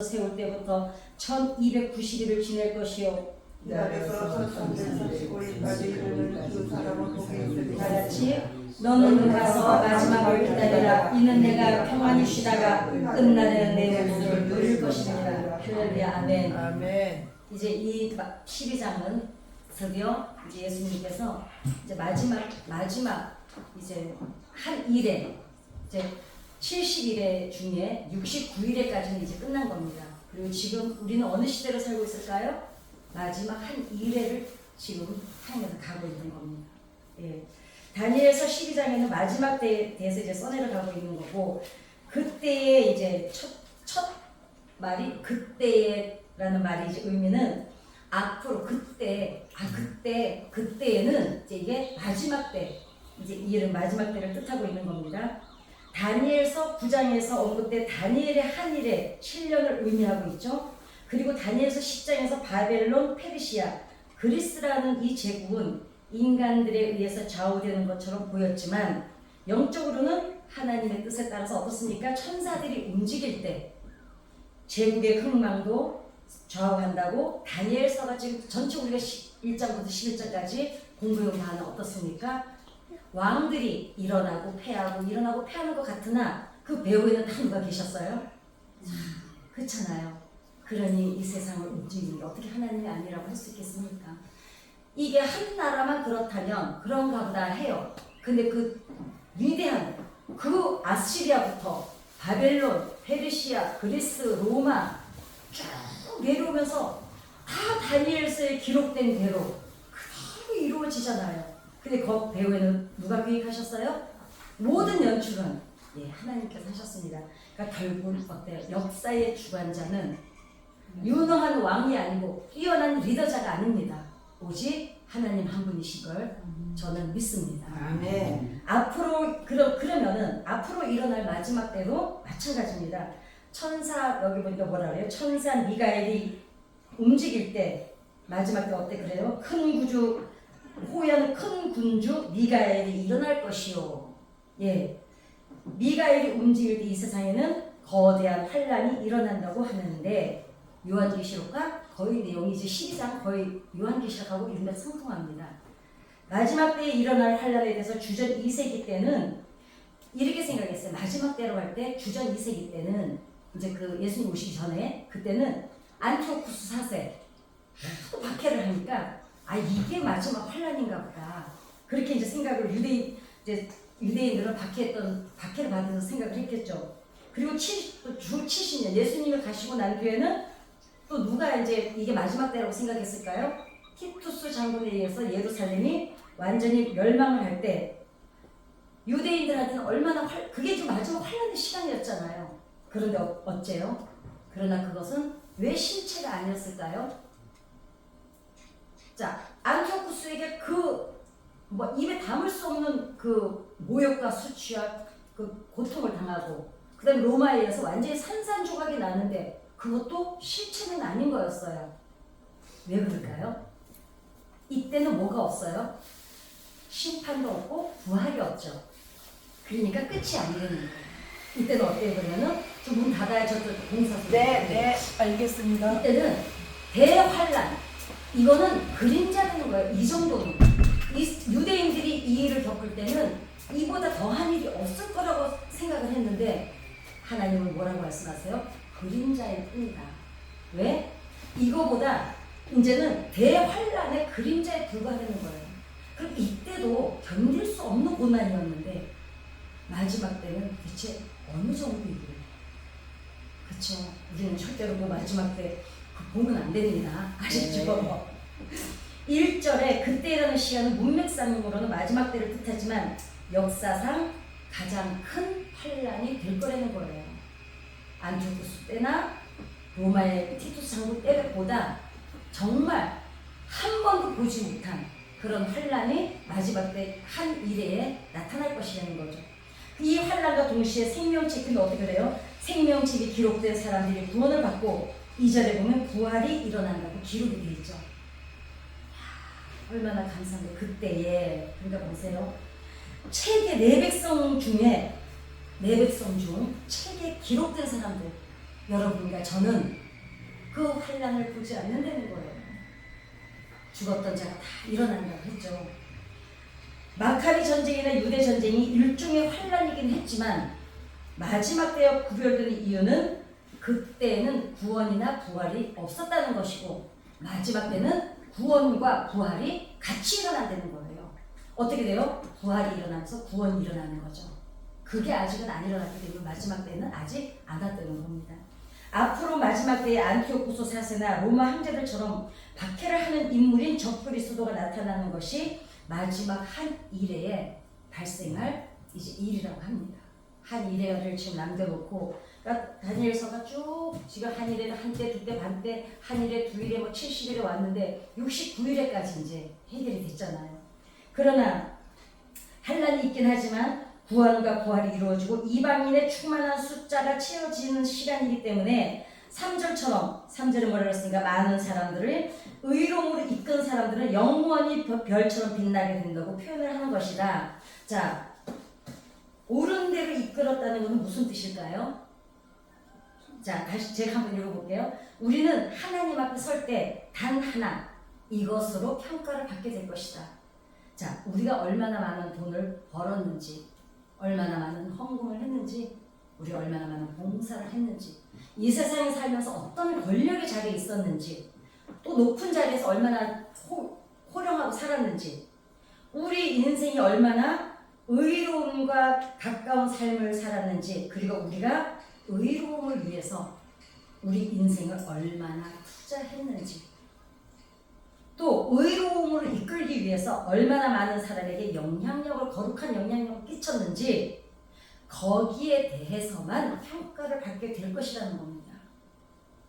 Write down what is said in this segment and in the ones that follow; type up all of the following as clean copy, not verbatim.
세울 때부터 1290일을 지낼 것이요. 나에서 335일까지 이르는 그 사람을 보게 있으리라. 다같이 너는 가서 마지막을 기다리라. 이는 내가 평안히 쉬다가 끝나는 내 모습을 누릴 것이니라. 할렐루야. 아멘. 아멘. 이제 이 12장은 드디어 이제 예수님께서 이제 마지막 이제 한 일에 이제 70일에 중에 69일에까지는 이제 끝난 겁니다. 그리고 지금 우리는 어느 시대로 살고 있을까요? 마지막 한 일회를 지금 향해서 가고 있는 겁니다. 예. 다니엘서 12장에는 마지막 때에 대해서 이제 써내려가고 있는 거고, 그때의 이제 첫 말이 그때라는 말이 이제 의미는 앞으로 그때에는 이제 이게 마지막 때, 이제 이 일은 마지막 때를 뜻하고 있는 겁니다. 다니엘서 9장에서 언급된 다니엘의 한 일에 7년을 의미하고 있죠. 그리고 다니엘서 10장에서 바벨론, 페르시아, 그리스라는 이 제국은 인간들에 의해서 좌우되는 것처럼 보였지만 영적으로는 하나님의 뜻에 따라서 어떻습니까? 천사들이 움직일 때 제국의 흥망도 좌우한다고 다니엘서가 지금 전체 우리가 1장부터 11장까지 공부해 보면 어떻습니까? 왕들이 일어나고 패하는 것 같으나 그 배후에는 다 누가 계셨어요? 그렇잖아요. 그러니 이 세상을 움직이는 게 어떻게 하나님이 아니라고 할 수 있겠습니까? 이게 한 나라만 그렇다면 그런가 보다 해요. 근데 그 위대한 그 아시리아부터 바벨론, 페르시아, 그리스, 로마 쭉 내려오면서 다 다니엘서에 기록된 대로 그대로 이루어지잖아요. 근데 그 배후에는 누가 기획하셨어요? 모든 연출은 하나님께서 하셨습니다. 그러니까 결국은 어때요? 역사의 주관자는 유능한 왕이 아니고 뛰어난 리더자가 아닙니다. 오직 하나님 한 분이신 걸 저는 믿습니다. 아멘. 그러면은 앞으로 일어날 마지막 때도 마찬가지입니다. 여기 보니까 뭐라 그래요? 천사 미가엘이 움직일 때 마지막 때 어때 그래요? 호연 큰 군주 미가엘이 일어날 것이요. 예, 미가엘이 움직일 때 이 세상에는 거대한 환란이 일어난다고 하는데 요한계시록과 거의 내용이 이제 12장 거의 요한계시록하고 이름에 상통합니다. 마지막 때에 일어날 환란에 대해서 주전 2세기 때는 이렇게 생각했어요. 마지막 때로 할 때 주전 2세기 때는 이제 그 예수님 오시기 전에 그때는 안티오쿠스 4세 또 박해를 하니까 이게 마지막 환란인가 보다. 그렇게 이제 생각을 유대인들은 박해를 받으면서 생각을 했겠죠. 그리고 주 70년 예수님을 가시고 난 뒤에는 또 누가 이제 이게 마지막 때라고 생각했을까요? 티투스 장군에 의해서 예루살렘이 완전히 멸망을 할 때 유대인들한테는 얼마나 그게 좀 마지막 환란의 시간이었잖아요. 그런데 어째요? 그러나 그것은 왜 실체가 아니었을까요? 자, 안티오쿠스에게 입에 담을 수 없는 그 모욕과 수치와 그 고통을 당하고, 그 다음에 로마에 의해서 완전히 산산조각이 나는데 그것도 실체는 아닌 거였어요. 왜 그럴까요? 이때는 뭐가 없어요? 심판도 없고 부활이 없죠. 그러니까 끝이 아니라는 거예요. 이때는 어때요? 그러면은 좀 문 닫아야 저도 공사. 네, 알겠습니다. 이때는 대환란. 이거는 그림자 되는 거예요. 이 정도는. 유대인들이 이 일을 겪을 때는 이보다 더한 일이 없을 거라고 생각을 했는데 하나님은 뭐라고 말씀하세요? 그림자일 뿐이다. 왜? 이거보다 이제는 대환란의 그림자에 불과하는 거예요. 그럼 이때도 견딜 수 없는 고난이었는데 마지막 때는 대체 어느 정도이고요? 그렇죠. 우리는 절대로 그 마지막 때 보면 안 됩니다. 아시죠? 1절에 그때라는 시간은 문맥상으로는 마지막 때를 뜻하지만 역사상 가장 큰 환란이 될 거라는 거예요. 안티오쿠스 때나 로마의 티투스 장군 때보다 정말 한 번도 보지 못한 그런 환란이 마지막 때 한 일회에 나타날 것이라는 거죠. 이 환란과 동시에 생명책이 어떻게 돼요? 생명책이 기록된 사람들이 구원을 받고 2절에 보면 부활이 일어난다고 기록이 되어 있죠. 얼마나 감사한데 그때에. 그러니까 보세요. 책의 네 백성 중 책에 기록된 사람들 여러분과 저는 그 환란을 보지 않는다는 거예요. 죽었던 자가 다 일어난다고 했죠. 마카비 전쟁이나 유대 전쟁이 일종의 환란이긴 했지만 마지막 때와 구별되는 이유는 그때는 구원이나 부활이 없었다는 것이고 마지막 때는 구원과 부활이 같이 일어난다는 거예요. 어떻게 돼요? 부활이 일어나면서 구원이 일어나는 거죠. 그게 아직은 안 일어났기 때문에 마지막 때는 아직 안 왔다는 겁니다. 앞으로 마지막 때에 안티오코스 4세나 로마 황제들처럼 박해를 하는 인물인 적그리스도가 나타나는 것이 마지막 한 일회에 발생할 이제 일이라고 합니다. 한 일회를 지금 남겨놓고, 그러니까 다니엘서가 쭉 지금 한 일회는 한때, 두때, 반때, 한 일회, 두 일회, 70일에 왔는데 69일에까지 이제 해결이 됐잖아요. 그러나 환란이 있긴 하지만 구원과 부활이 이루어지고 이방인의 충만한 숫자가 채워지는 시간이기 때문에 3절은 뭐라 그랬습니까? 많은 사람들을 의로움으로 이끈 사람들은 영원히 별처럼 빛나게 된다고 표현을 하는 것이다. 자, 옳은 대로 이끌었다는 것은 무슨 뜻일까요? 자, 다시 제가 한번 읽어볼게요. 우리는 하나님 앞에 설 때 단 하나 이것으로 평가를 받게 될 것이다. 자, 우리가 얼마나 많은 돈을 벌었는지, 얼마나 많은 헌금을 했는지, 우리가 얼마나 많은 봉사를 했는지, 이 세상에 살면서 어떤 권력의 자리에 있었는지, 또 높은 자리에서 얼마나 호령하고 살았는지, 우리 인생이 얼마나 의로움과 가까운 삶을 살았는지, 그리고 우리가 의로움을 위해서 우리 인생을 얼마나 투자했는지, 또 의로움으로 이끌기 위해서 얼마나 많은 사람에게 거룩한 영향력을 끼쳤는지 거기에 대해서만 평가를 받게 될 것이라는 겁니다.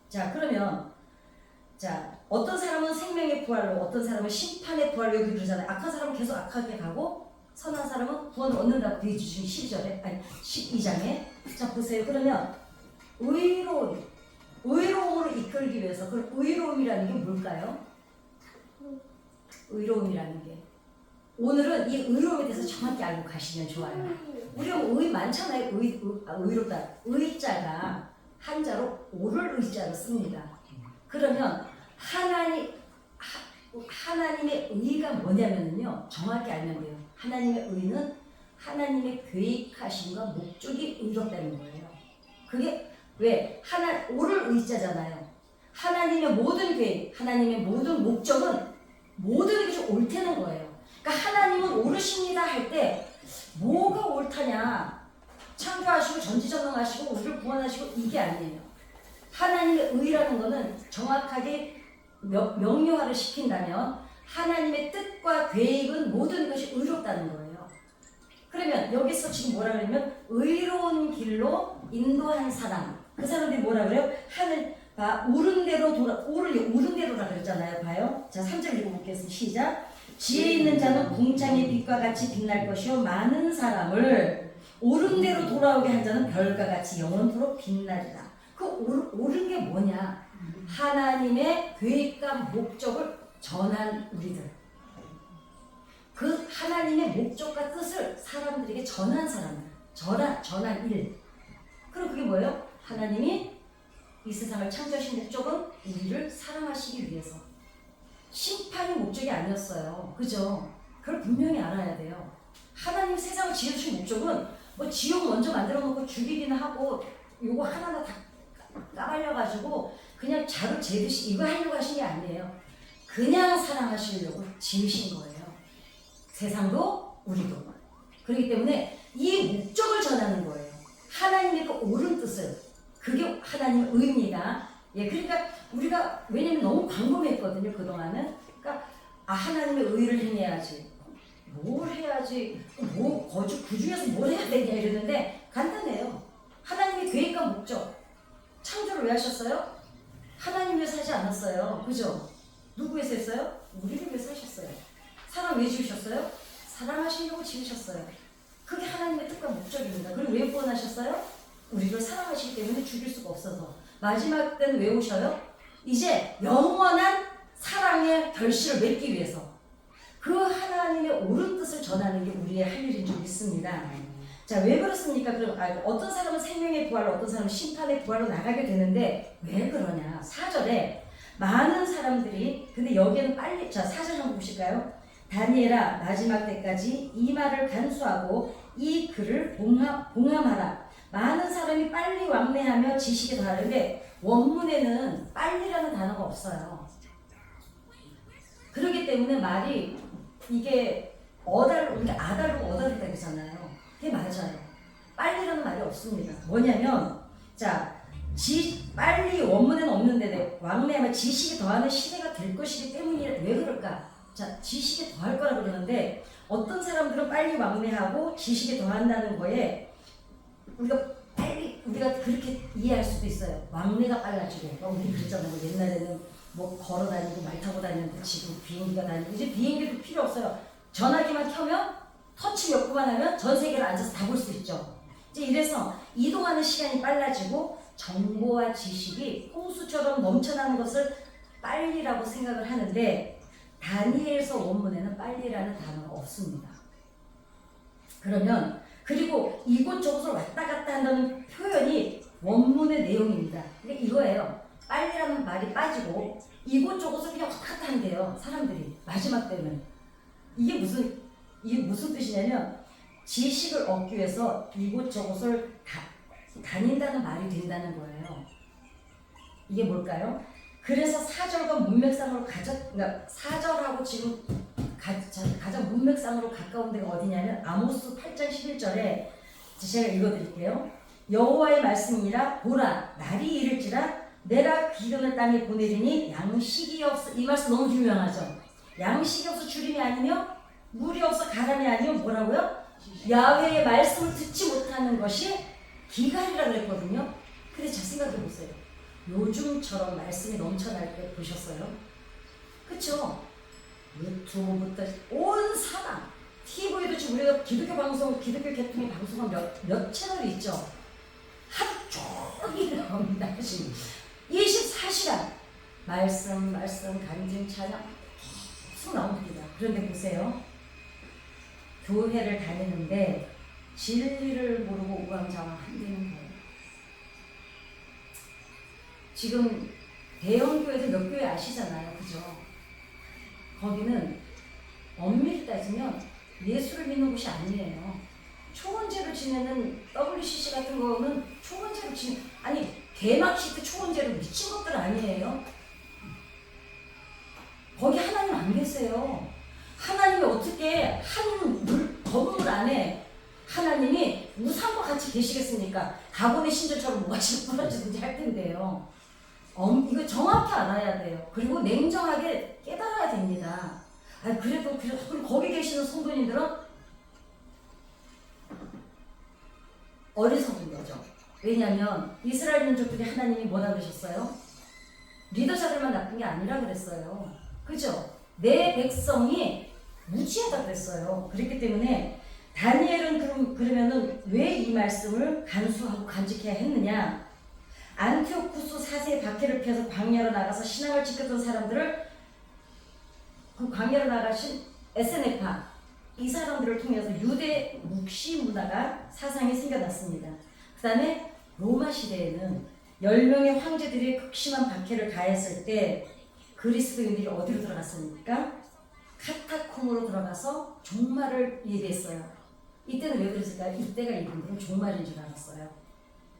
자, 그러면 자, 어떤 사람은 생명의 부활로, 어떤 사람은 심판의 부활로 여기 그러잖아요. 악한 사람은 계속 악하게 가고 선한 사람은 구원을 얻는다고 되어 주신 12절에, 아니 12장에. 자, 보세요. 그러면 의로움으로 이끌기 위해서, 그럼 의로움이라는 게 뭘까요? 의로움이라는 게, 오늘은 이 의로움에 대해서 정확히 알고 가시면 좋아요. 우리가 의 많잖아요. 의롭다. 의자가 한자로 오를 의자로 씁니다. 그러면 하나님의 의가 뭐냐면요, 정확히 알면 돼요. 하나님의 의는 하나님의 계획하심과 목적이 의롭다는 거예요. 그게 왜? 오를 의자잖아요. 하나님의 모든 계획, 하나님의 모든 목적은 모든 것이 옳다는 거예요. 그러니까 하나님은 옳으십니다 할 때 뭐가 옳다냐, 창조하시고 전지전능하시고 우리를 구원하시고 이게 아니에요. 하나님의 의라는 것은 정확하게 명료화를 시킨다면 하나님의 뜻과 계획은 모든 것이 의롭다는 거예요. 그러면 여기서 지금 뭐라 그러냐면 의로운 길로 인도한 사람, 그 사람들이 뭐라 그래요? 옳은 대로라 그랬잖아요. 봐요. 자, 3절 읽어보겠습니다. 시작. 지혜 있는 자는 궁창의 빛과 같이 빛날 것이요 많은 사람을 옳은 대로 돌아오게 한 자는 별과 같이 영원토록 빛나리라. 그 옳은 게 뭐냐? 하나님의 계획과 목적을 전한 우리들. 그 하나님의 목적과 뜻을 사람들에게 전한 사람들. 전한 일. 그럼 그게 뭐예요? 하나님이 이 세상을 창조하신 목적은 우리를 사랑하시기 위해서. 심판이 목적이 아니었어요. 그죠? 그걸 분명히 알아야 돼요. 하나님 세상을 지으신 목적은 뭐 지옥 먼저 만들어 놓고 죽이기는 하고 요거 하나하나 다 까발려가지고 그냥 자루 재듯이 이거 하려고 하신 게 아니에요. 그냥 사랑하시려고 지으신 거예요. 세상도 우리도. 그렇기 때문에 이 목적을 전하는 거예요. 하나님의 그 옳은 뜻을. 그게 하나님의 의입니다. 예, 그러니까 우리가 왜냐면 너무 광범했거든요, 그동안은. 그러니까 하나님의 의를 행해야지. 뭘 해야지? 그 중에서 뭘 해야 되냐 이러는데 간단해요. 하나님의 계획과 목적. 창조를 왜 하셨어요? 하나님 위해서 하지 않았어요. 그죠? 누구 위해서 했어요? 우리를 위해서 하셨어요. 사람 왜 지으셨어요? 사랑하시려고 지으셨어요. 그게 하나님의 뜻과 목적입니다. 그리고 왜 구원하셨어요? 우리를 사랑하시기 때문에 죽일 수가 없어서. 마지막 때는 왜 오셔요? 이제 영원한 사랑의 결실을 맺기 위해서. 그 하나님의 옳은 뜻을 전하는 게 우리의 할 일인 줄 믿습니다. 자, 왜 그렇습니까? 그럼 어떤 사람은 생명의 부활로, 어떤 사람은 심판의 부활로 나가게 되는데 왜 그러냐? 4절에 많은 사람들이, 근데 여기는 빨리, 자, 4절 한번 보실까요? 다니엘아, 마지막 때까지 이 말을 간수하고 이 글을 봉함하라. 많은 사람이 빨리 왕래하며 지식에 더하는데 원문에는 빨리라는 단어가 없어요. 그렇기 때문에 말이 이게 우리가 아달로 어달이다 그러잖아요. 그게 맞아요. 빨리라는 말이 없습니다. 뭐냐면, 자, 빨리 원문에는 없는데 왕래하면 지식이 더하는 시대가 될 것이기 때문이라. 왜 그럴까? 자, 지식이 더할 거라 그러는데 어떤 사람들은 빨리 왕래하고 지식이 더한다는 거에 우리가 그렇게 이해할 수도 있어요. 왕래가 빨라지고, 우리 그랬잖아요. 옛날에는 뭐 걸어 다니고 말 타고 다니는데 지금 비행기가 다니고, 이제 비행기도 필요 없어요. 전화기만 켜면 터치 몇 번만 하면 전 세계를 앉아서 다 볼 수 있죠. 이제 이래서 이동하는 시간이 빨라지고 정보와 지식이 홍수처럼 넘쳐나는 것을 빨리라고 생각을 하는데 다니엘서 원문에는 빨리라는 단어가 없습니다. 그러면 그리고 이곳저곳을 왔다 갔다 한다는 표현이 원문의 내용입니다. 그러니까 이거예요. 빨리라는 말이 빠지고 이곳저곳을 그냥 왔다 갔다 한대요. 사람들이 마지막 때는. 이게 무슨 뜻이냐면 지식을 얻기 위해서 이곳저곳을 다닌다는 말이 된다는 거예요. 이게 뭘까요? 그래서 사절과 문맥상으로 그러니까 사절하고 지금 가장 문맥상으로 가까운 데가 어디냐면 아모스 8장 11절에 제가 읽어드릴게요. 여호와의 말씀이라 보라 날이 이를지라 내가 기근을 땅에 보내리니 양식이 없어. 이 말씀 너무 유명하죠. 양식이 없어 주림이 아니며 물이 없어 가람이 아니며 뭐라고요? 야훼의 말씀을 듣지 못하는 것이 기갈이라고 했거든요. 근데 잘 생각해보세요. 요즘처럼 말씀이 넘쳐날 때 보셨어요? 그쵸? 유튜브부터 온 사람, TV도 지금 우리가 기독교 개통의 방송은 몇 채널이 있죠? 하루 종일 나옵니다. 24시간 말씀, 간증, 찬양 계속 나옵니다. 그런데 보세요. 교회를 다니는데 진리를 모르고 우왕좌왕 한다는 거예요. 지금 대형교회들 몇 교회 아시잖아요. 그죠? 거기는 엄밀히 따지면 예수를 믿는 곳이 아니에요. 초원제로 지내는 WCC 같은 거는 초원제로 개막식 때 초원제로 미친 것들 아니에요. 거기 하나님 안 계세요. 하나님이 어떻게 한 건물 안에 하나님이 우상과 같이 계시겠습니까? 가본의 신전처럼 뭐가 지금 부러지든지 할 텐데요. 이거 정확히 알아야 돼요. 그리고 냉정하게 깨달아야 됩니다. 그래도 거기 계시는 성도님들은 어리석은 거죠. 왜냐하면 이스라엘 민족들이 하나님이 뭐라 그러셨어요? 리더자들만 나쁜 게 아니라 그랬어요. 그죠? 내 백성이 무지하다 그랬어요. 그렇기 때문에 다니엘은 그러면은 왜 이 말씀을 간수하고 간직해야 했느냐? 안티오쿠스 4세의 박해를 피해서 광야로 나가서 신앙을 지켰던 사람들을 그 광야로 나가신 에세네파 이 사람들을 통해서 유대 묵시 문화가 사상이 생겨났습니다. 그 다음에 로마 시대에는 10명의 황제들이 극심한 박해를 가했을 때 그리스도인들이 어디로 들어갔습니까? 카타콤으로 들어가서 종말을 예배했어요. 이때는 왜 그랬을까요? 이때가 이분들은 종말인 줄 알았어요.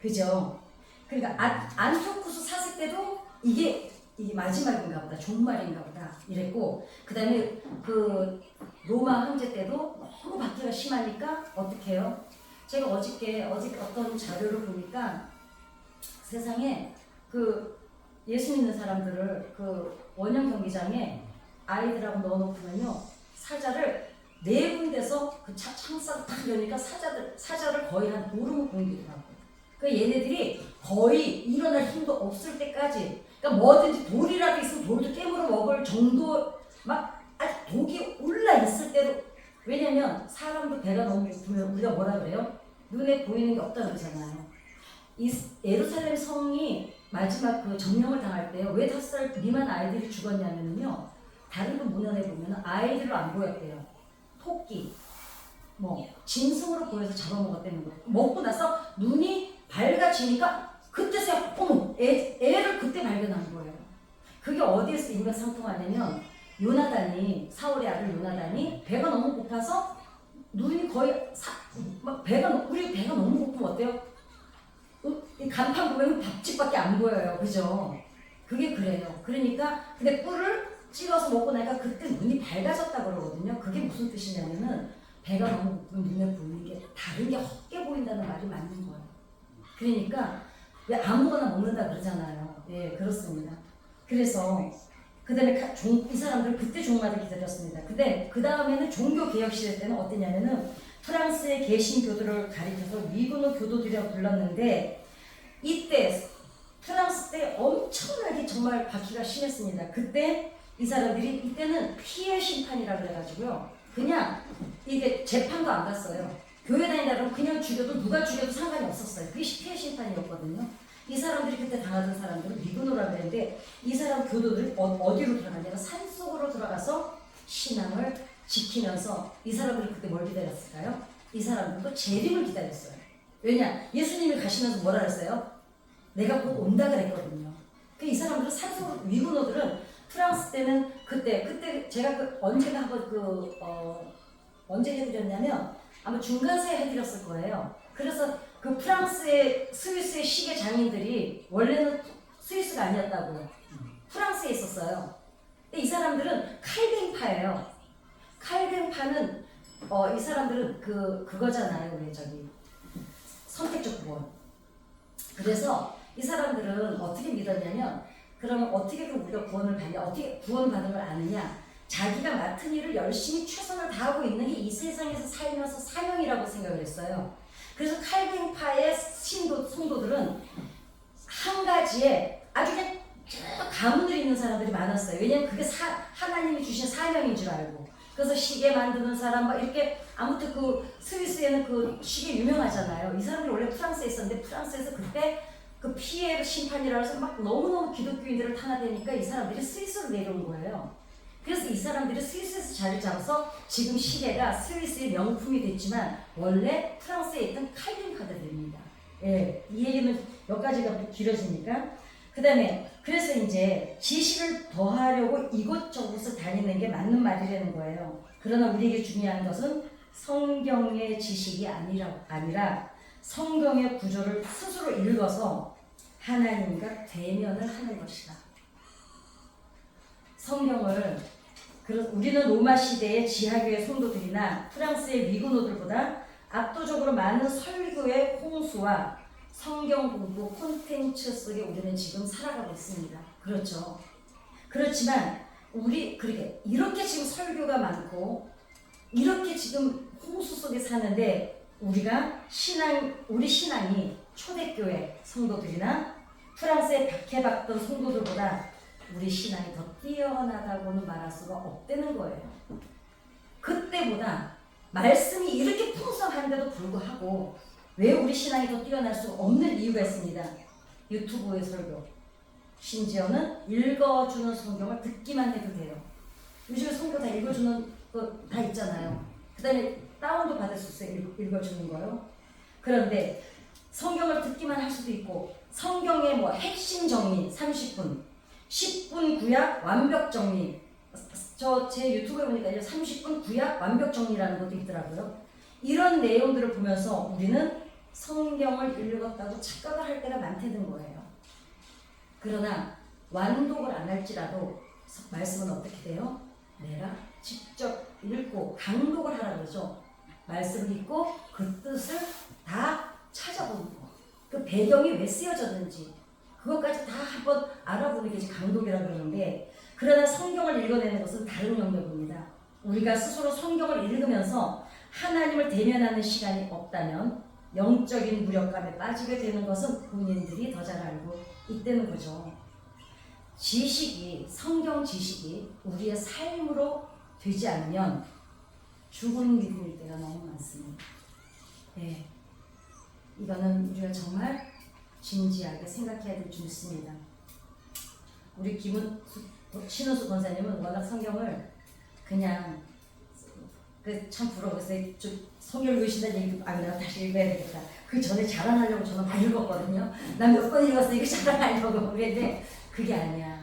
그죠? 그러니까 안티오쿠스 4세 때도 이게 마지막인가 보다, 종말인가 보다 이랬고, 그 다음에 그 로마 황제 때도 너무 박해가 심하니까 어떻게 해요? 제가 어저께 어떤 자료를 보니까 세상에 그 예수 믿는 사람들을 그 원형 경기장에 아이들하고 넣어놓고는요, 사자를 4군데서 그 창살 딱 여니까 사자를 거의 한 보름 공기더라고요. 그 얘네들이 거의 일어날 힘도 없을 때까지, 그러니까 뭐든지 돌이라도 있으면 돌도 깨물어 먹을 정도, 막 아주 독이 올라 있을 때로. 왜냐면 사람도 배가 너무 고프면 우리가 뭐라 그래요? 눈에 보이는 게 없다 그러잖아요. 이 예루살렘 성이 마지막 그 점령을 당할 때요, 왜 5살 미만 아이들이 죽었냐면요, 다른 그 문헌에 보면 아이들로 안 보였대요. 토끼, 뭐 짐승으로 보여서 잡아먹었다는 거예요. 먹고 나서 눈이 밝아지니까 그때서야 어머 애를 그때 발견한 거예요. 그게 어디에서 인격상통하냐면 요나단이 사울의 아들 요나단이 배가 너무 고파서 눈이 거의 우리 배가 너무 고프면 어때요? 이 간판 보면 밥집밖에 안 보여요, 그죠? 그게 그래요. 그러니까 근데 꿀을 찍어서 먹고 나니까 그때 눈이 밝아졌다 그러거든요. 그게 무슨 뜻이냐면은 배가 너무 고프면 눈에 보이는 게 다른 게 헛게 보인다는 말이 맞는 거예요. 그러니까 왜 아무거나 먹는다 그러잖아요. 예, 그렇습니다. 그래서 그 다음에 이 사람들 그때 종말을 기다렸습니다. 근데 그 다음에는 종교 개혁 시대 때는 어땠냐면은 프랑스의 개신교도를 가리켜서 위군의 교도들이라고 불렀는데 이때 프랑스 때 엄청나게 정말 박해가 심했습니다. 그때 이 사람들이 이때는 피해 심판이라고 그래가지고요. 그냥 이게 재판도 안 갔어요. 교회 다닌다 그러면 그냥 죽여도 누가 죽여도 상관이 없었어요. 그게 피해 심판이었거든요. 이 사람들이 그때 당하던 사람들은 미군노라고 했는데 이 사람 교도들이 어디로 들어가냐면 산속으로 들어가서 신앙을 지키면서 이 사람들이 그때 뭘 기다렸을까요? 이 사람들도 재림을 기다렸어요. 왜냐? 예수님이 가시면서 뭐라 그랬어요? 내가 곧 온다 그랬거든요. 이 사람들은 산속으로 미군노들은 프랑스 때는 그때 제가 언제가 한번 언제 해드렸냐면 아마 중간사에 해드렸을 거예요. 그래서 그 프랑스의 스위스의 시계 장인들이 원래는 스위스가 아니었다고요. 프랑스에 있었어요. 근데 이 사람들은 칼뱅파예요. 칼뱅파는 이 사람들은 그거잖아요. 왜 저기 선택적 구원. 그래서 이 사람들은 어떻게 믿었냐면 그러면 어떻게 우리가 구원을 받냐? 어떻게 구원받은 걸 아느냐? 자기가 맡은 일을 열심히 최선을 다하고 있는 게 이 세상에서 살면서 사명이라고 생각을 했어요. 그래서 칼뱅파의 성도들은 한 가지에 아주 그냥 가문을 있는 사람들이 많았어요. 왜냐면 그게 하나님이 주신 사명인 줄 알고. 그래서 시계 만드는 사람 막 이렇게 아무튼 그 스위스에는 그 시계 유명하잖아요. 이 사람들이 원래 프랑스에 있었는데 프랑스에서 그때 그 피해 심판이라고 해서 막 너무너무 기독교인들을 탄압되니까 이 사람들이 스위스로 내려온 거예요. 그래서 이 사람들이 스위스에서 자리를 잡아서 지금 시계가 스위스의 명품이 됐지만 원래 프랑스에 있던 칼빈파들입니다. 예, 이 얘기는 몇 가지가 길어지니까. 그 다음에 그래서 이제 지식을 더하려고 이곳저곳을 다니는 게 맞는 말이라는 거예요. 그러나 우리에게 중요한 것은 성경의 지식이 아니라 성경의 구조를 스스로 읽어서 하나님과 대면을 하는 것이다. 성경을 우리는 로마 시대의 지하교회 성도들이나 프랑스의 미군노들보다 압도적으로 많은 설교의 홍수와 성경 공부 콘텐츠 속에 우리는 지금 살아가고 있습니다. 그렇죠. 그렇지만 이렇게 지금 설교가 많고 이렇게 지금 홍수 속에 사는데 우리 신앙이 초대교회 성도들이나 프랑스의 박해받던 성도들보다 우리 신앙이 더 뛰어나다고는 말할 수가 없다는 거예요. 그때보다 말씀이 이렇게 풍성한데도 불구하고 왜 우리 신앙이 더 뛰어날 수 없는 이유가 있습니다. 유튜브의 설교, 심지어는 읽어주는 성경을 듣기만 해도 돼요. 요즘에 성경 다 읽어주는 거 다 있잖아요. 그 다음에 다운도 받을 수 있어요. 읽어주는 거요. 그런데 성경을 듣기만 할 수도 있고 성경의 뭐 핵심 정리 30분 10분 구약 완벽 정리 제 유튜브에 보니까 30분 구약 완벽 정리라는 것도 있더라고요. 이런 내용들을 보면서 우리는 성경을 읽었다고 착각을 할 때가 많다는 거예요. 그러나 완독을 안 할지라도 말씀은 어떻게 돼요? 내가 직접 읽고 강독을 하라 그러죠. 말씀을 읽고 그 뜻을 다 찾아보는 거. 그 배경이 왜 쓰여졌는지 그것까지 다 한번 알아보는 게 강독이라고 그러는데 그러나 성경을 읽어내는 것은 다른 영역입니다. 우리가 스스로 성경을 읽으면서 하나님을 대면하는 시간이 없다면 영적인 무력감에 빠지게 되는 것은 본인들이 더 잘 알고 있다는 거죠. 성경 지식이 우리의 삶으로 되지 않으면 죽은 믿음일 때가 너무 많습니다. 네, 이거는 우리가 정말 진지하게 생각해야 될 줄 믿습니다. 우리 신은수 권사님은 워낙 성경을 그냥 참 부러웠어요. 좀 성경을 읽으신다는 얘기 내가 다시 읽어야 되겠다. 그 전에 자랑하려고 저는 많이 읽었거든요. 난 몇 번 읽었어. 이거 자랑하려고. 그랬는데 그게 아니야.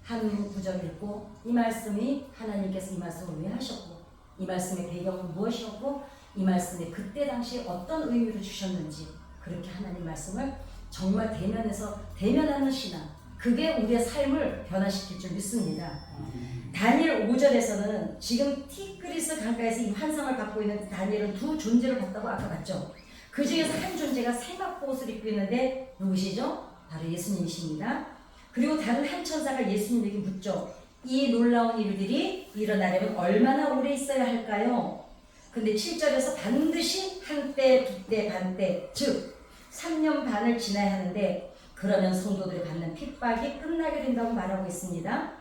한 구절 읽고 이 말씀이 하나님께서 이 말씀을 왜 하셨고 이 말씀의 배경은 무엇이었고 이 말씀에 그때 당시 어떤 의미를 주셨는지 그렇게 하나님 말씀을 정말 대면하는 신앙 그게 우리의 삶을 변화시킬 줄 믿습니다. 다니엘 5절에서는 지금 티그리스 강가에서 이 환상을 갖고 있는 다니엘은 두 존재를 봤다고 아까 봤죠. 그 중에서 한 존재가 세마포옷을 입고 있는데 누구시죠? 바로 예수님이십니다. 그리고 다른 한 천사가 예수님에게 묻죠. 이 놀라운 일들이 일어나려면 얼마나 오래 있어야 할까요? 근데 7절에서 반드시 한때, 두때, 반때, 즉 3년 반을 지나야 하는데 그러면 성도들이 받는 핍박이 끝나게 된다고 말하고 있습니다.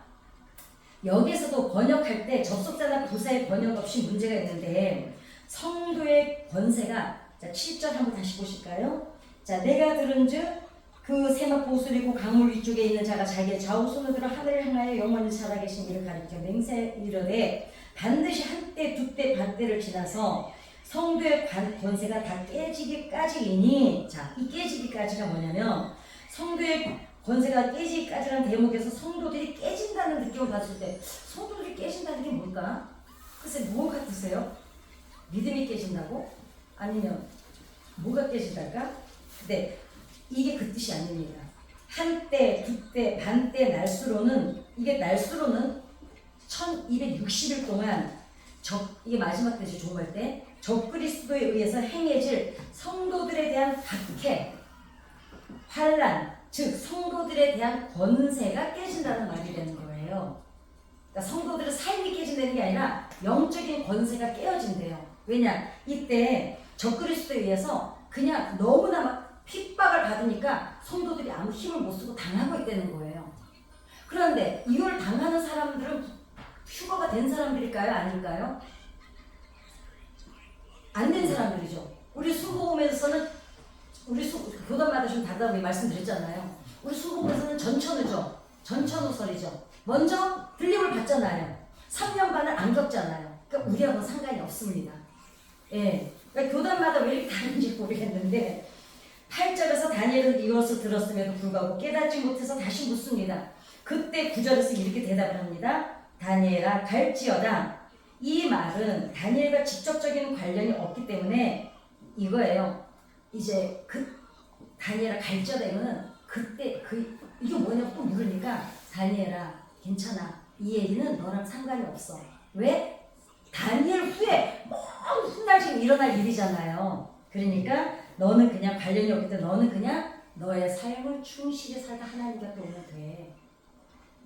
여기서도 번역할 때 접속사나 부사의 번역 없이 문제가 있는데 성도의 권세가 자 7절 한번 다시 보실까요? 자 내가 들은즉 그 세마포 옷을 입고 강물 위쪽에 있는 자가 자기의 좌우손을 들어 하늘을 향하여 영원히 살아계신 이를 가리켜 맹세 이르되 반드시 한때 두때 반때를 지나서 성도의 권세가 다 깨지기까지이니 자 이 깨지기까지가 뭐냐면 성도의 권세가 깨지기까지라는 대목에서 성도들이 깨진다는 느낌을 받을 때 성도들이 깨진다는 게 뭘까? 글쎄 뭐 같으세요? 믿음이 깨진다고? 아니면 뭐가 깨진달까? 근데 이게 그 뜻이 아닙니다. 한때, 두때, 반때 날수로는 이게 날수로는 1260일 동안 이게 마지막 때죠. 종말 때 적그리스도에 의해서 행해질 성도들에 대한 박해, 환란, 즉 성도들에 대한 권세가 깨진다는 말이 되는 거예요. 그러니까 성도들의 삶이 깨진다는 게 아니라 영적인 권세가 깨어진대요. 왜냐? 이때 적그리스도에 의해서 그냥 너무나 막 핍박을 받으니까 성도들이 아무 힘을 못 쓰고 당하고 있다는 거예요. 그런데 이걸 당하는 사람들은 휴거가 된 사람들일까요? 아닐까요? 안 된 사람들이죠. 우리 수고홈에서는 교단마다 좀 다르다고 말씀드렸잖아요. 우리 수고홈에서는 전천후죠. 전천후설이죠. 먼저 들림을 받잖아요. 3년 반을 안 겪잖아요. 그러니까 우리하고는 상관이 없습니다. 예. 그러니까 교단마다 왜 이렇게 다른지 모르겠는데 8절에서 다니엘은 이것을 들었음에도 불구하고 깨닫지 못해서 다시 묻습니다. 그때 9절에서 이렇게 대답을 합니다. 다니엘아 갈지어다. 이 말은 다니엘과 직접적인 관련이 없기 때문에 이거예요. 이제 다니엘아 갈지어다 이거는 그때 이게 뭐냐고 또 물으니까 다니엘아 괜찮아. 이 얘기는 너랑 상관이 없어. 왜? 다니엘 후에 먼 훗날 지금 일어날 일이잖아요. 그러니까 너는 그냥 관련이 없기 때문에 너는 그냥 너의 삶을 충실히 살다 하나님 곁에 오면 돼.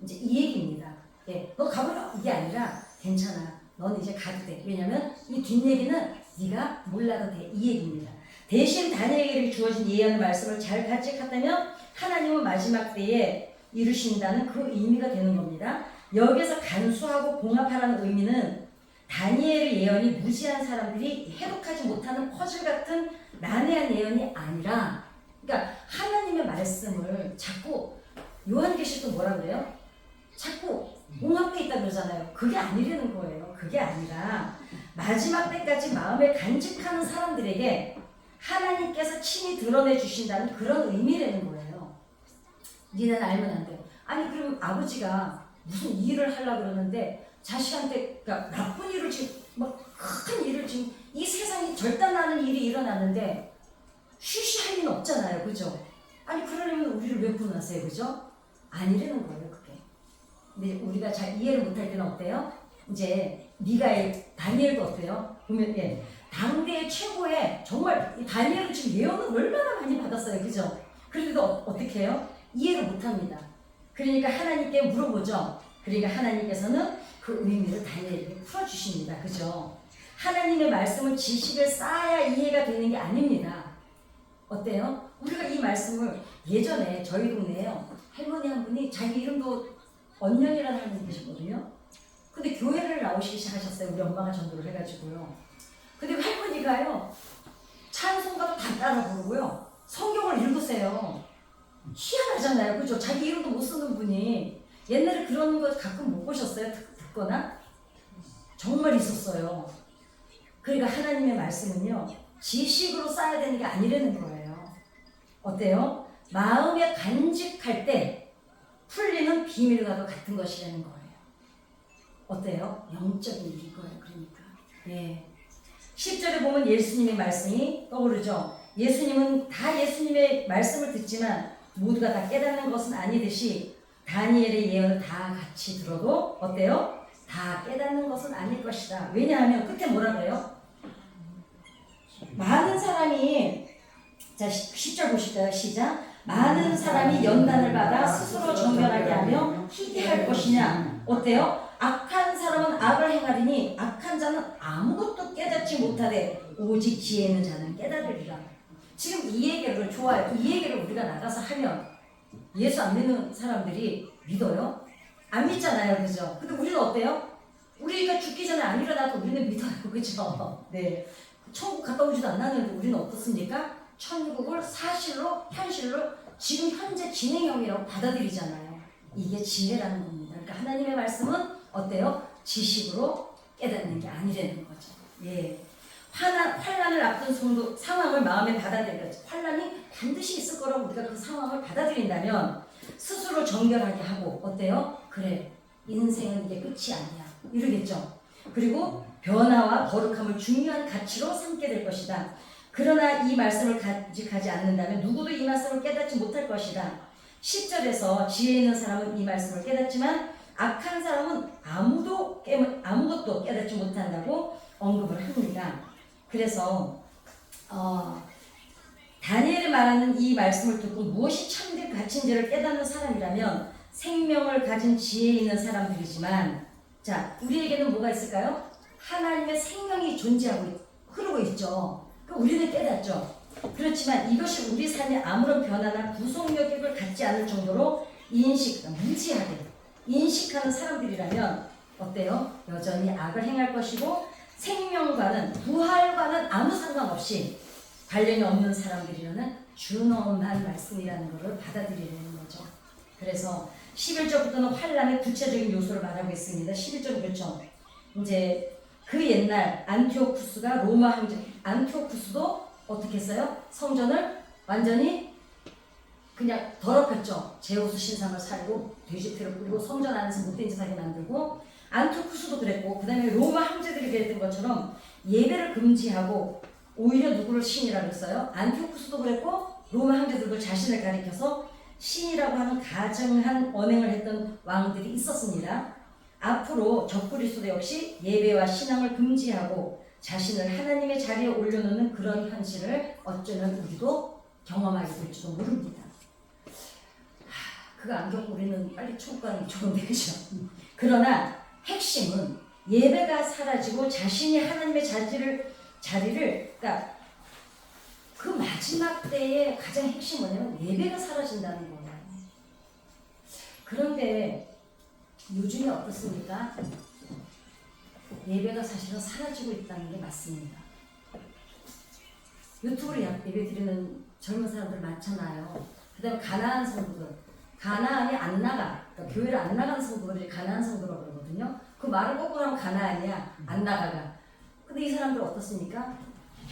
이제 이 얘기입니다. 예, 너 가버려 이게 아니라 괜찮아. 너는 이제 가도 돼. 왜냐면 이 뒷얘기는 네가 몰라도 돼. 이 얘기입니다. 대신 다니엘에게 주어진 예언의 말씀을 잘 간직했다면 하나님은 마지막 때에 이루신다는 그 의미가 되는 겁니다. 여기서 간수하고 봉합하라는 의미는 다니엘의 예언이 무지한 사람들이 해독하지 못하는 퍼즐 같은 난해한 예언이 아니라 그러니까 하나님의 말씀을 자꾸 요한계시도 뭐라 그래요? 자꾸 봉합돼 있다 그러잖아요. 그게 아니라는 거예요. 그게 아니라 마지막 때까지 마음에 간직하는 사람들에게 하나님께서 친히 드러내 주신다는 그런 의미라는 거예요. 니는 알면 안 돼. 아니 그럼 아버지가 무슨 일을 하려고 그러는데 자식한테 그러니까 나쁜 일을 지금 막 큰 일을 지금 이 세상이 절단나는 일이 일어났는데 쉬쉬할 리는 없잖아요. 그죠? 아니 그러려면 우리를 왜 구원하세요? 그죠? 아니라는 거예요. 그게. 근데 우리가 잘 이해를 못할 때는 어때요? 이제 미가엘, 다니엘도 어때요? 보면 예, 당대의 최고의 정말 다니엘은 지금 예언을 얼마나 많이 받았어요. 그죠? 그런데도 어떻게 해요? 이해를 못합니다. 그러니까 하나님께 물어보죠. 그러니까 하나님께서는 그 의미를 다니엘에게 풀어주십니다. 그죠? 하나님의 말씀은 지식을 쌓아야 이해가 되는 게 아닙니다. 어때요? 우리가 이 말씀을 예전에 저희 동네에요. 할머니 한 분이 자기 이름도 언년이라는 할머니 계셨거든요. 근데 교회를 나오시기 시작하셨어요. 우리 엄마가 전도를 해가지고요. 근데 할머니가요. 찬송가도 다 따라 부르고요. 성경을 읽으세요. 희한하잖아요. 그죠? 자기 이름도 못 쓰는 분이 옛날에 그런 거 가끔 못 보셨어요? 듣거나? 정말 있었어요. 그러니까 하나님의 말씀은요, 지식으로 쌓아야 되는 게 아니라는 거예요. 어때요? 마음에 간직할 때 풀리는 비밀과도 같은 것이라는 거예요. 어때요? 영적인 일인 거예요. 그러니까. 예. 10절에 보면 예수님의 말씀이 떠오르죠. 예수님은 다 예수님의 말씀을 듣지만 모두가 다 깨닫는 것은 아니듯이 다니엘의 예언을 다 같이 들어도 어때요? 다 깨닫는 것은 아닐 것이다. 왜냐하면 끝에 뭐라 그래요? 많은 사람이, 자 10절 보실까요? 시작. 많은 사람이 연단을 받아 스스로 정결하게 하며 희귀할 것이냐. 어때요? 악한 사람은 악을 행하리니 악한 자는 아무것도 깨닫지 못하되 오직 지혜 있는 자는 깨달으리라. 지금 이 얘기를 좋아요. 이 얘기를 우리가 나가서 하면 예수 안 믿는 사람들이 믿어요? 안 믿잖아요. 그죠? 근데 우리는 어때요? 우리가 죽기 전에 안 일어나도 우리는 믿어요. 그죠? 네. 천국 갔다 오지도 않았는데 우리는 어떻습니까? 천국을 사실로, 현실로 지금 현재 진행형이라고 받아들이잖아요. 이게 지혜라는 겁니다. 그러니까 하나님의 말씀은 어때요? 지식으로 깨닫는 게 아니라는 거죠. 예. 환란을 앞둔 상황을 마음에 받아들이는 거죠. 환란이 반드시 있을 거라고 우리가 그 상황을 받아들인다면 스스로 정결하게 하고 어때요? 그래, 인생은 이게 끝이 아니야. 이러겠죠. 그리고 변화와 거룩함을 중요한 가치로 삼게 될 것이다. 그러나 이 말씀을 간직하지 않는다면 누구도 이 말씀을 깨닫지 못할 것이다. 10절에서 지혜 있는 사람은 이 말씀을 깨닫지만 악한 사람은 아무것도 깨닫지 못한다고 언급을 합니다. 그래서 다니엘이 말하는 이 말씀을 듣고 무엇이 참된 가치인지를 깨닫는 사람이라면 생명을 가진 지혜 있는 사람들이지만, 자, 우리에게는 뭐가 있을까요? 하나님의 생명이 존재하고 흐르고 있죠. 우리는 깨닫죠. 그렇지만 이것이 우리 삶에 아무런 변화나 구속력을 갖지 않을 정도로 무지하게 인식하는 사람들이라면 어때요? 여전히 악을 행할 것이고 생명과는, 부활과는 아무 상관없이 관련이 없는 사람들이라는 준엄한 말씀이라는 것을 받아들이는 거죠. 그래서 11절부터는 환란의 구체적인 요소를 말하고 있습니다. 11절 그렇죠. 이제 그 옛날 안티오쿠스가 로마 황제, 안티오쿠스도 어떻게 했어요? 성전을 완전히 그냥 더럽혔죠. 제우스 신상을 살고 돼지피를 뿌리고 성전 안에서 못된 짓 하게 만들고, 안티오쿠스도 그랬고, 그 다음에 로마 황제들이 그랬던 것처럼 예배를 금지하고 오히려 누구를 신이라고 했어요? 안티오쿠스도 그랬고 로마 황제들도 자신을 가리켜서 신이라고 하는 가증한 언행을 했던 왕들이 있었습니다. 앞으로 적그리스도 역시 예배와 신앙을 금지하고 자신을 하나님의 자리에 올려놓는 그런 현실을 어쩌면 우리도 경험하게 될지도 모릅니다. 그거 안 겪고 우리는 빨리 천국 가는 게 좋은데, 그죠? 그러나 핵심은 예배가 사라지고 자신이 하나님의 자리를 그러니까 그 마지막 때의 가장 핵심은 뭐냐면 예배가 사라진다는 거예요. 그런데 요즘에 어떻습니까? 예배가 사실은 사라지고 있다는 게 맞습니다. 유튜브로 예배 드리는 젊은 사람들 많잖아요. 그 다음에 가난한 성도들, 가나안이 안 나가, 그러니까 교회를 안 나가는 성도들이 가나안 성도라고 그러거든요. 그 말을 거꾸로 하면 가나안이야, 안 나가가. 근데 이 사람들 어떻습니까?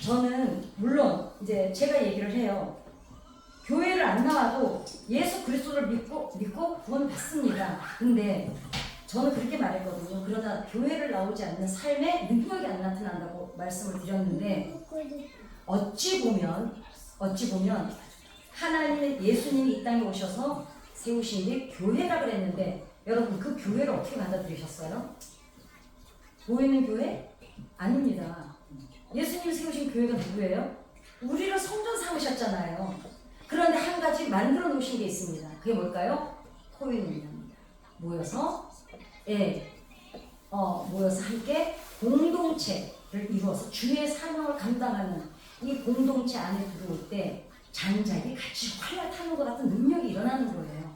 저는 물론 이제 제가 얘기를 해요. 교회를 안 나와도 예수 그리스도를 믿고 구원 받습니다. 근데 저는 그렇게 말했거든요. 그러나 교회를 나오지 않는 삶에 능력이 안 나타난다고 말씀을 드렸는데, 어찌 보면 하나님의 예수님이 이 땅에 오셔서 세우신 게 교회라 그랬는데, 여러분 그 교회를 어떻게 받아들이셨어요? 보이는 교회? 아닙니다. 예수님이 세우신 교회가 누구예요? 우리를 성전 삼으셨잖아요. 그런데 한 가지 만들어 놓으신 게 있습니다. 그게 뭘까요? 코인입니다. 모여서 함께 공동체를 이루어서 주의 사명을 감당하는 이 공동체 안에 들어올 때 장작이 같이 활활 타는 것 같은 능력이 일어나는 거예요.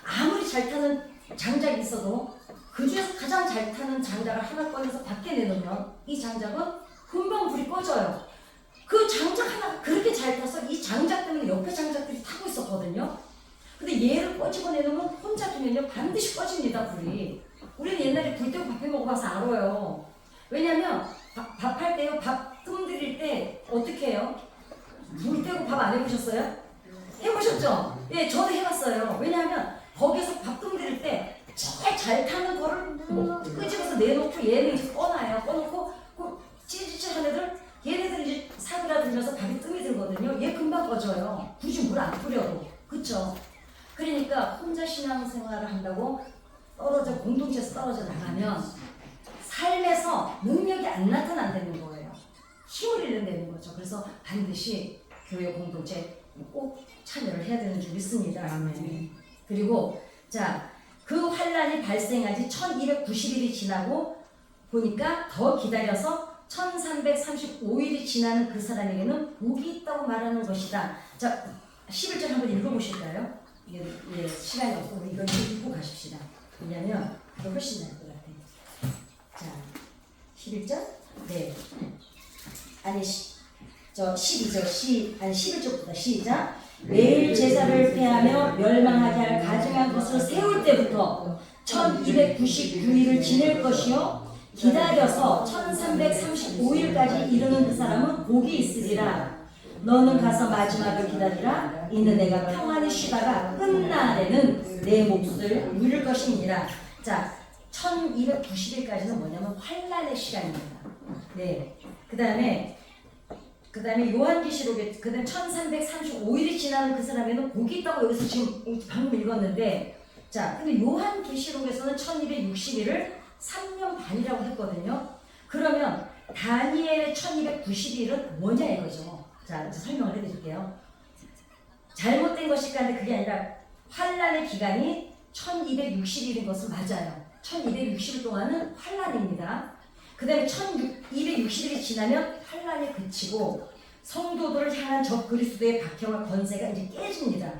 아무리 잘 타는 장작이 있어도 그 중에서 가장 잘 타는 장작을 하나 꺼내서 밖에 내놓으면 이 장작은 금방 불이 꺼져요. 그 장작 하나가 그렇게 잘 타서 이 장작 때문에 옆에 장작들이 타고 있었거든요. 근데 얘를 꺼지고 내놓으면 혼자 두면요 반드시 꺼집니다, 불이. 우리는 옛날에 불 때고 밥 해 먹어봐서 알아요. 왜냐면 밥할 때요, 밥 뜸들일 때 어떻게 해요? 불 떼고 밥 안 해보셨어요? 해보셨죠? 예, 저도 해봤어요. 왜냐하면 거기서 밥 뜸들일 때 제일 잘 타는 거를 뭐 끄집어서 내놓고 얘는 이제 꺼놔요. 꺼놓고 그 찌릿찌릿한 애들 얘네들 이제 사그라들면서 밥이 뜸이 들거든요. 얘 금방 꺼져요. 굳이 물 안 뿌려도. 그쵸? 그러니까 혼자 신앙생활을 한다고 공동체에서 떨어져 나가면 삶에서 능력이 안 나타난다는 거예요. 힘을 잃는다는 거죠. 그래서 반드시 교회 공동체 꼭 참여를 해야 되는 줄 믿습니다. 아멘. 그리고 자, 그 환란이 발생한 지 1290일이 지나고 보니까 더 기다려서 1335일이 지나는 그 사람에게는 복이 있다고 말하는 것이다. 자, 11절 한번 읽어보실까요? 예, 시간이 없고 이건 읽고 가십시다. 왜냐면 그게 훨씬 나을 것 같아요. 자, 11절? 네. 아니, 12절, 11절부터 시작. 매일 제사를 폐하며 멸망하게 할 가증한 것을 세울 때부터 1299일을 지낼 것이요 기다려서 1335일까지 이르는 그 사람은 복이 있으리라. 너는 가서 마지막을 기다리라. 이는 내가 평안히 쉬다가 끝날에는 내 몫을 누릴 것이니라. 자, 1290일까지는 뭐냐면 환란의 시간입니다. 네. 그 다음에 요한계시록에 그다음 1335일이 지나는 그 사람에는 복이 있다고 여기서 지금 방금 읽었는데, 자, 근데 요한계시록에서는 1260일을 3년 반이라고 했거든요. 그러면 다니엘의 1290일은 뭐냐 이거죠. 자, 이제 설명을 해드릴게요. 잘못된 것일까 하는데 그게 아니라 환란의 기간이 1260일인 것은 맞아요. 1260일 동안은 환란입니다. 그 다음에 1260일이 지나면 환란이 그치고 성도들을 향한 적 그리스도의 박해와 권세가 이제 깨집니다.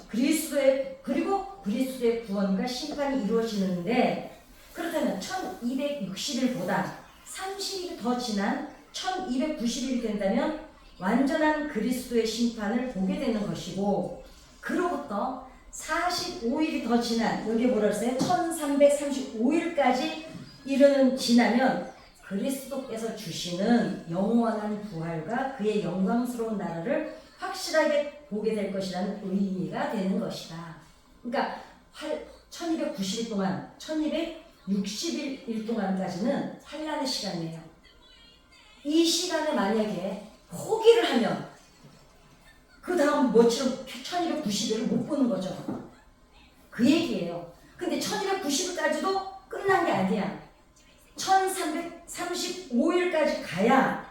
그리고 그리스도의 구원과 심판이 이루어지는데, 그렇다면 1260일보다 30일이 더 지난 1290일이 된다면 완전한 그리스도의 심판을 보게 되는 것이고, 그로부터 45일이 더 지난, 여기 뭐라 그랬어요? 1335일까지 지나면 그리스도께서 주시는 영원한 부활과 그의 영광스러운 나라를 확실하게 보게 될 것이라는 의미가 되는 것이다. 그러니까 1290일 동안, 1260일 동안까지는 환란의 시간이에요. 이 시간에 만약에 포기를 하면 그 다음 뭐처럼 1290일을 못 보는 거죠. 그 얘기예요. 근데 1290일까지도 끝난 게 아니야. 1335일까지 가야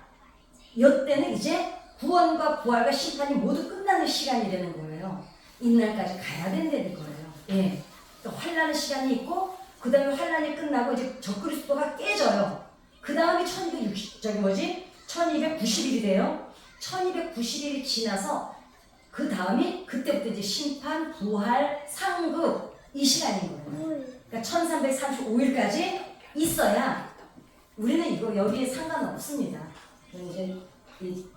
이때는 이제 구원과 부활과 심판이 모두 끝나는 시간이 되는 거예요. 이날까지 가야 된다는 거예요. 예. 또 환란의 시간이 있고, 그 다음에 환란이 끝나고 이제 적그리스도가 깨져요. 그 다음에 1290일이 돼요. 1290일이 지나서 그 다음이 그때부터 이제 심판, 부활, 상급 이 시간인 거예요. 그러니까 1335일까지 있어야 우리는 이거 여기에 상관없습니다. 이제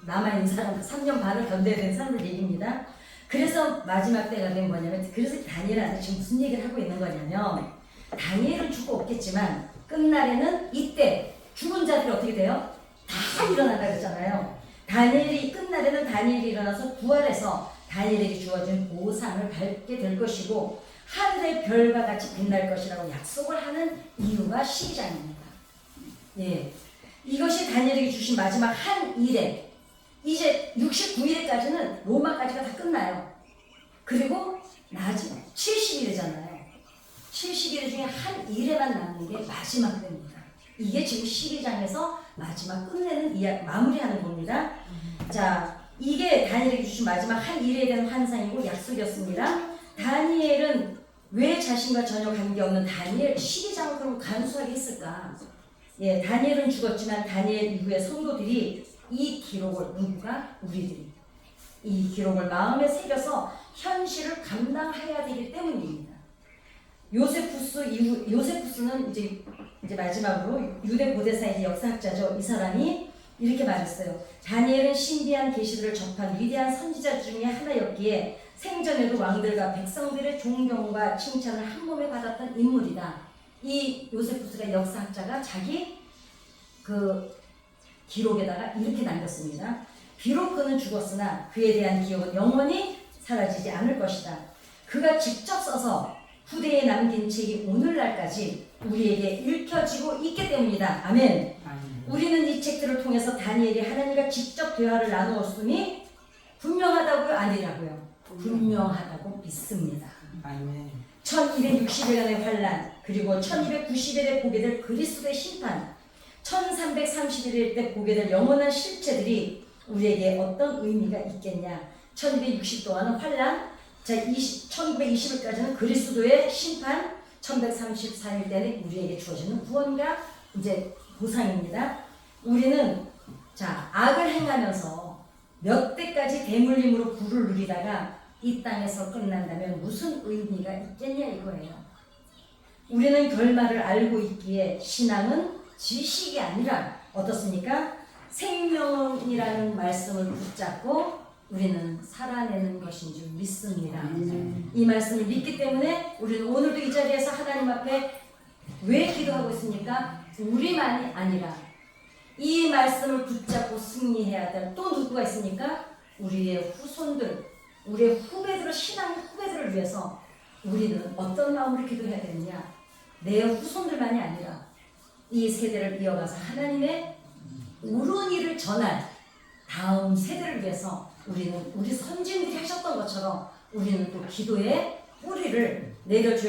남아있는 사람 3년 반을 견뎌야 되는 사람들 얘기입니다. 그래서 마지막 때가 된 뭐냐면, 그래서 다니엘한테 지금 무슨 얘기를 하고 있는 거냐면, 다니엘은 죽고 없겠지만 끝날에는 이때 죽은 자들이 어떻게 돼요? 다 일어난다 그랬잖아요. 끝날에는 다니엘이 일어나서 부활해서 다니엘에게 주어진 보상을 받게 될 것이고 하늘의 별과 같이 빛날 것이라고 약속을 하는 이유가 12장입니다. 예, 이것이 다니엘에게 주신 마지막 한 일에, 이제 69일까지는 로마까지가 다 끝나요. 그리고 나중에 70일이잖아요. 70일 중에 한 일에만 남는 게 마지막 때입니다. 이게 지금 12장에서 마지막 끝내는 마무리하는 겁니다. 자, 이게 다니엘에게 주신 마지막 한 일에 대한 환상이고 약속이었습니다. 다니엘은 왜 자신과 전혀 관계없는 다니엘 12장을 그럼 간수하게 했을까? 예, 다니엘은 죽었지만 다니엘 이후의 성도들이 이 기록을, 누구가? 우리들이 이 기록을 마음에 새겨서 현실을 감당해야 되기 때문입니다. 요세푸스는 이제 마지막으로 유대 고대사의 역사학자죠. 이 사람이 이렇게 말했어요. 다니엘은 신비한 계시들을 접한 위대한 선지자 중에 하나였기에 생전에도 왕들과 백성들의 존경과 칭찬을 한 몸에 받았던 인물이다. 이 요세푸스가 역사학자가 자기 그 기록에다가 이렇게 남겼습니다. 비록 그는 죽었으나 그에 대한 기억은 영원히 사라지지 않을 것이다. 그가 직접 써서 후대에 남긴 책이 오늘날까지 우리에게 읽혀지고 있기 때문이다. 아멘. 우리는 이 책들을 통해서 다니엘이 하나님과 직접 대화를 나누었으니 분명하다고요? 아니라고요? 분명하다고 믿습니다. 아멘. 1260일간의 환란, 그리고 1290일에 보게 될 그리스도의 심판, 1331일 때 보게 될 영원한 실체들이 우리에게 어떤 의미가 있겠냐. 1260 동안은 환란, 자 1920일까지는 그리스도의 심판, 1134일 때는 우리에게 주어지는 구원과 이제 보상입니다. 우리는 자 악을 행하면서 몇 대까지 대물림으로 부를 누리다가 이 땅에서 끝난다면 무슨 의미가 있겠냐 이거예요. 우리는 결말을 알고 있기에 신앙은 지식이 아니라 어떻습니까? 생명이라는 말씀을 붙잡고 우리는 살아내는 것인 줄 믿습니다. 이 말씀을 믿기 때문에 우리는 오늘도 이 자리에서 하나님 앞에 왜 기도하고 있습니까? 우리만이 아니라 이 말씀을 붙잡고 승리해야 될 또 누구가 있습니까? 우리의 후손들, 우리의 후배들, 신앙 후배들을 위해서 우리는 어떤 마음으로 기도해야 되느냐? 내 후손들만이 아니라 이 세대를 이어가서 하나님의 옳은 일을 전할 다음 세대를 위해서 우리는 우리 선진들이 하셨던 것처럼 우리는 또 기도의 뿌리를 내려줘야